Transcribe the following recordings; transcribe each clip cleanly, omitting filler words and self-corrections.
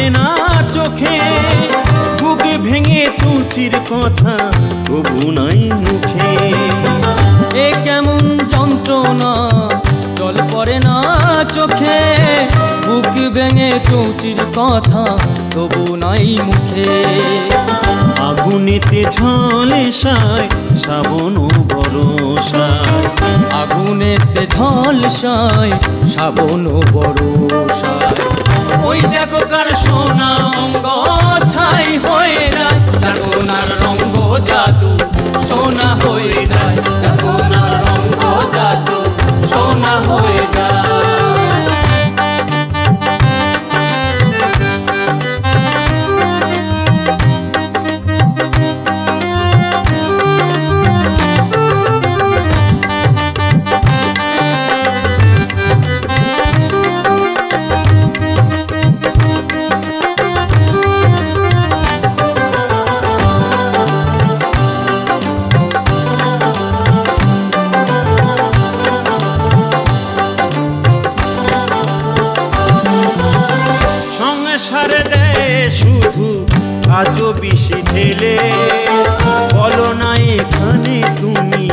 পড়ে না চোখে, বুক ভেঙে চৌচির কথা তবু নাই মুখে। এ কেমন যন্ত্রণা জল পড়ে না চোখে, বুক ভেঙে চৌচির কথা তবু নাই মুখে। আগুনেতে ঝলসায় শ্রাবণ বরসায়, আগুনেতে ঝলসায় শ্রাবণ বরসায়। ওই দেখো কার সোনা অঙ্গ ছাই হয়ে যায়, সোনার রঙ্গ জাদু সোনা হয়ে যায়, সোনার রঙ্গ জাদু সোনা হয়ে যায়। শুধু আজও বেশি ঢেলে, বলো না এখানে তুমি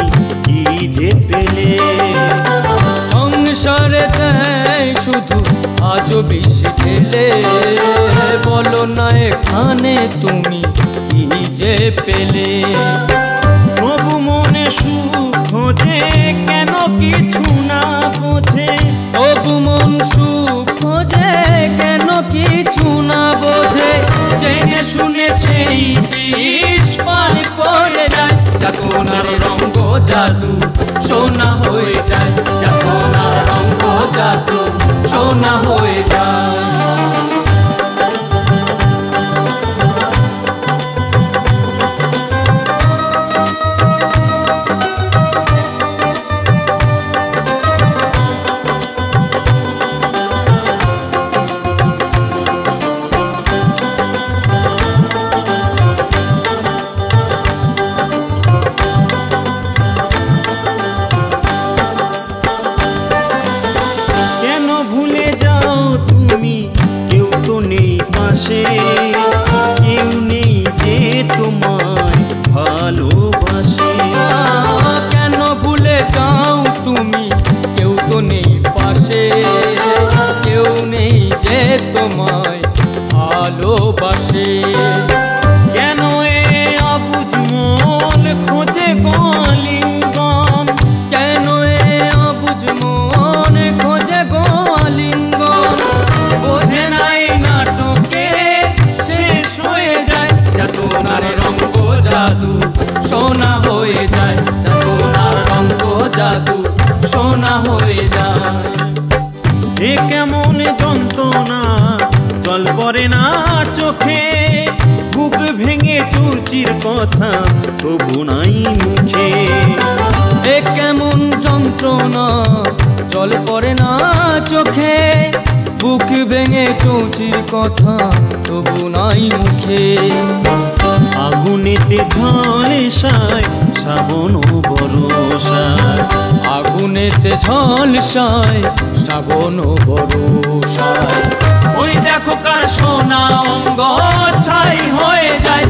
কি যে পেলে। সংসারে দেয় শুধু আজও বেশি ঢেলে, বলো না এখানে তুমি কি যে পেলে। তবু মনে সুখ খোঁজে কেন কিছু না বোঝে, তবু মন সুখ খোঁজে কেন কিছু না বোঝে। জেনে শুনে সেই বিষ পান করে যায়, সোনার রঙ্গ জাদু সোনা হয়ে যায়, সোনার রঙ্গ জাদু সোনা হয়ে যায়। কেউ নেই যে তোমায় ভালোবাসে। কেন ভুলে যাও তুমি, কেউ তো নেই পাশে, কেউ নেই যে তোমায় ভালোবাসে। কেন এ অবুঝ মন খোঁজে আলিঙ্গন, কেন এ অবুঝ মন খোঁজে আলিঙ্গন। বোঝে নাই নাটকে শেষ হয়ে যায়, সোনার রঙ্গ জাদু সোনা হয়ে যায়, সোনার রঙ্গ জাদু সোনা হয়ে যায়। এ কেমন যন্ত্রণা জল পড়ে না চোখে, বুক ভেঙে চৌচির কথা তবু নাই মুখে। এ কেমন যন্ত্রণা জল পড়ে না চোখে, বুক ভেঙে চৌচির কথা তবু নাই মুখে। আগুনেতে ঝলসায় শ্রাবণ বরসায়, আগুনেতে ঝলসায় শ্রাবণ বরসায়। ওই দেখো কার সোনা অঙ্গ ছাই হয়ে যায়,